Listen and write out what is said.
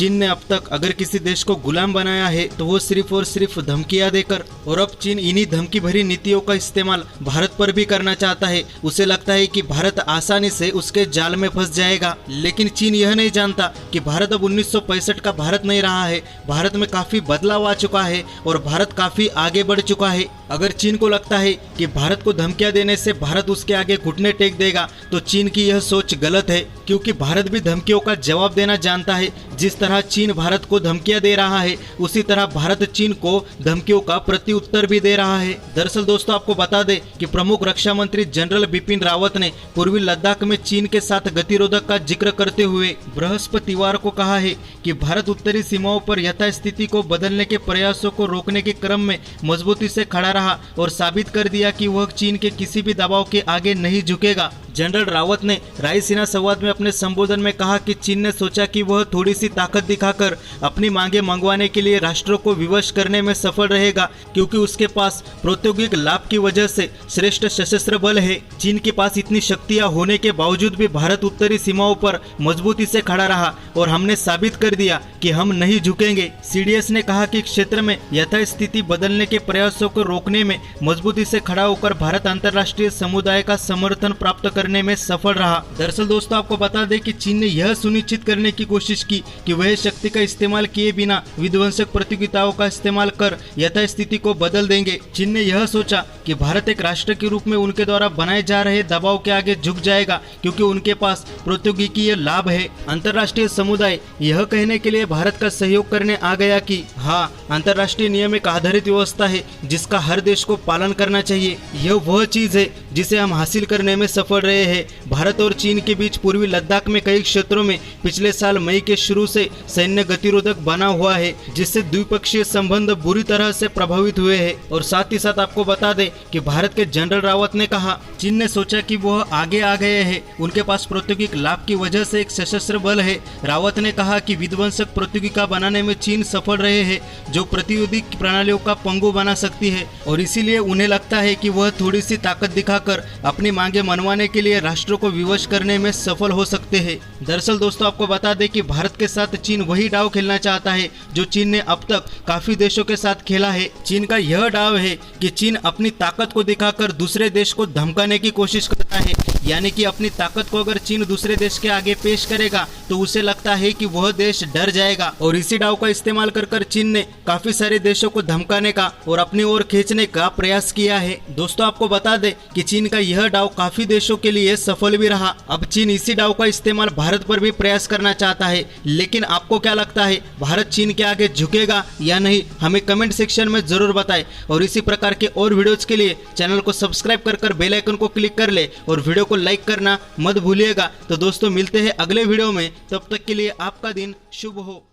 चीन ने अब तक अगर किसी देश को गुलाम बनाया है तो वो सिर्फ और सिर्फ धमकियां देकर, और अब चीन इन्हीं धमकी भरी नीतियों का इस्तेमाल भारत पर भी करना चाहता है। उसे लगता है कि भारत आसानी से उसके जाल में फंस जाएगा, लेकिन चीन यह नहीं जानता कि भारत अब 1965 का भारत नहीं रहा है। भारत में काफी बदलाव आ चुका है और भारत काफी आगे बढ़ चुका है। अगर चीन को लगता है कि भारत को धमकियां देने से भारत उसके आगे घुटने टेक देगा तो चीन की यह सोच गलत है, क्योंकि भारत भी धमकियों का जवाब देना जानता है। जिस तरह चीन भारत को धमकियां दे रहा है, उसी तरह भारत चीन को धमकियों का प्रत्युत्तर भी दे रहा है। दरअसल दोस्तों, आपको बता दें कि प्रमुख रक्षा मंत्री जनरल बिपिन रावत ने पूर्वी लद्दाख में चीन के साथ गतिरोधक का जिक्र करते हुए बृहस्पतिवार को कहा है कि भारत उत्तरी सीमाओं पर यथास्थिति को बदलने के प्रयासों को रोकने के क्रम में मजबूती से खड़ा रहा और साबित कर दिया कि वह चीन के किसी भी दबाव के आगे नहीं झुकेगा। जनरल रावत ने रायसीना संवाद में अपने संबोधन में कहा कि चीन ने सोचा कि वह थोड़ी सी ताकत दिखाकर अपनी मांगे मंगवाने के लिए राष्ट्रों को विवश करने में सफल रहेगा, क्योंकि उसके पास प्रौद्योगिक लाभ की वजह से श्रेष्ठ सशस्त्र बल है। चीन के पास इतनी शक्तियां होने के बावजूद भी भारत उत्तरी सीमाओं पर मजबूती से खड़ा रहा और हमने साबित कर दिया कि हम नहीं झुकेंगे। सीडीएस ने कहा कि क्षेत्र में यथास्थिति बदलने के प्रयासों को रोकने में मजबूती से खड़ा होकर भारत अंतर्राष्ट्रीय समुदाय का समर्थन प्राप्त करने में सफल रहा। दरअसल दोस्तों, आपको बता दें कि चीन ने यह सुनिश्चित करने की कोशिश की कि वह शक्ति का इस्तेमाल किए बिना विध्वंसक प्रतियोगिताओं का इस्तेमाल कर यथास्थिति को बदल देंगे। चीन ने यह सोचा कि भारत एक राष्ट्र के रूप में उनके द्वारा बनाए जा रहे दबाव के आगे झुक जाएगा, क्योंकि उनके पास प्रौद्योगिकीय लाभ है। अंतर्राष्ट्रीय समुदाय यह कहने के लिए भारत का सहयोग करने आ गया कि हाँ, अंतर्राष्ट्रीय नियम एक आधारित व्यवस्था है जिसका हर देश को पालन करना चाहिए। यह वह चीज है जिसे हम हासिल करने में सफल रहे हैं। भारत और चीन के बीच पूर्वी लद्दाख में कई क्षेत्रों में पिछले साल मई के शुरू से सैन्य गतिरोधक बना हुआ है, जिससे द्विपक्षीय संबंध बुरी तरह से प्रभावित हुए हैं। और साथ ही साथ आपको बता दें कि भारत के जनरल रावत ने कहा, चीन ने सोचा कि वह आगे आ गए हैं, उनके पास प्रौद्योगिक लाभ की वजह से एक सशस्त्र बल है। रावत ने कहा कि विध्वंसक प्रौद्योगिकी बनाने में चीन सफल रहे हैं, जो प्रतिरोधी प्रणालियों का पंगु बना सकती है, और इसीलिए उन्हें लगता है कि वह थोड़ी सी ताकत दिखाकर अपनी मांगे मनवाने के लिए राष्ट्रों को विवश करने में सफल हो सकते हैं। दरअसल दोस्तों, आपको बता दें कि भारत के साथ चीन वही डाव खेलना चाहता है जो चीन ने अब तक काफी देशों के साथ खेला है। चीन का यह डाव है कि चीन अपनी ताकत को दिखाकर दूसरे देश को धमकाने की कोशिश करता है, यानी कि अपनी ताकत को अगर चीन दूसरे देश के आगे पेश करेगा तो उसे लगता है कि वह देश डर जाएगा, और इसी डाव का इस्तेमाल कर चीन ने काफी सारे देशों को धमकाने का और अपनी ओर खींचने का प्रयास किया है। दोस्तों, आपको बता दें कि चीन का यह डाव काफी देशों के लिए सफल भी रहा। अब चीन इसी डाव का इस्तेमाल भारत पर भी प्रयास करना चाहता है, लेकिन आपको क्या लगता है, भारत चीन के आगे झुकेगा या नहीं? हमें कमेंट सेक्शन में जरूर बताएं, और इसी प्रकार के और वीडियोज के लिए चैनल को सब्सक्राइब कर बेल आइकन को क्लिक कर ले और वीडियो को लाइक करना मत भूलिएगा। तो दोस्तों, मिलते हैं अगले वीडियो में, तब तक के लिए आपका दिन शुभ हो।